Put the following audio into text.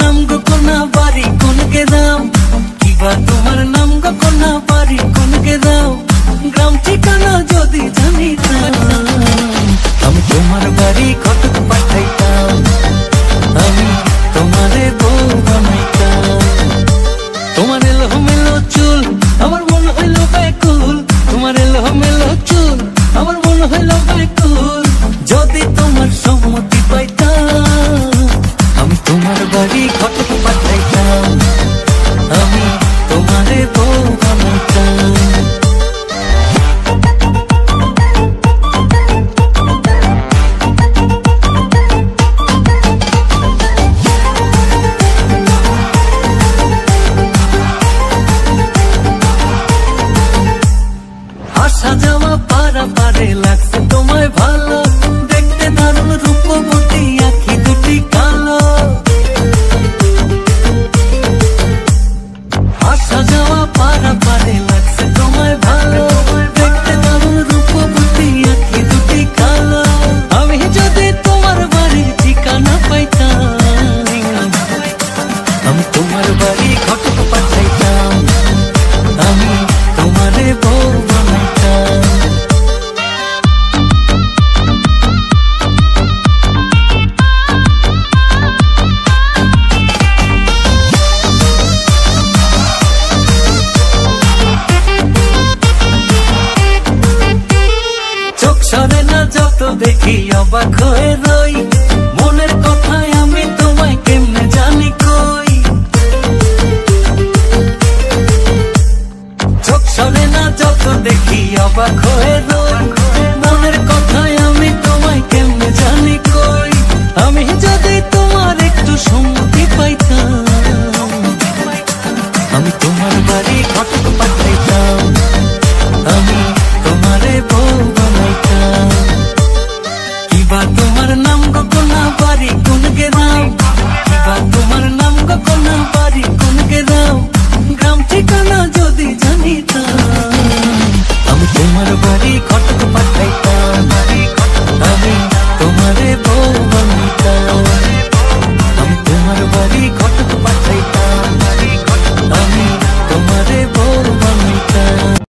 নাম গো কোনা বাড়ি কোন গ্রাম, কিবা তোমার নাম গো কোনা বাড়ি কোন গ্রাম, গ্রাম ঠিকানা যদি জানিতাম আমি তোমার বাড়ি কটক পাঠাইতাম, আমি তোমারে বউ বানাইতাম। তোমার এলোমেলো চুল আমার মন হইল ব্যাকুল, তোমার এলোমেলো চুল আমার মন হইল ব্যাকুল, যদি তোমার সম্মতি পাইতাম আমি তোমার বাড়ি কটক পাঠাইতাম, আমি তোমারে বউ বানাইতাম। আসা যাওয়া পারা পারে লাগছে তোমায় ভালো, দেখতে দারুণ রূপবতী আঁখি দুটি কালো। আসা যাওয়া পারা পারে লাগছে তোমায় ভালো, দেখতে দারুণ রূপবতী আঁখি দুটি কালো। আমি যদি তোমার বাড়ির ঠিকানা পাইতাম আমি তোমার বাড়ি কটক পাঠাইতাম, আমি তোমারে বউ বানাইতাম। চোখ সরে না যত দেখি অবাক হয়ে রই, মনের কথায় আমি তোমায় কেমনে জানি কই। চোখ সরে না যত দেখি অবাক হয়ে রই, মনের কথায় আমি তোমায় কেমনে জানি কই। আমি যদি তোমার একটু সম্মতি পাইতাম আমি তোমার বাড়ি কটক পাঠাইতাম, আমি তোমারে বউ বানাইতাম। কিবা তোমার নাম গো কোনা বাড়ি কোন গ্রাম, কিবা তোমার নাম গো কোনা বাড়ি কোন গ্রাম, গ্রাম ঠিকানা যদি জানিতাম আমি তোমার বাড়ি কটক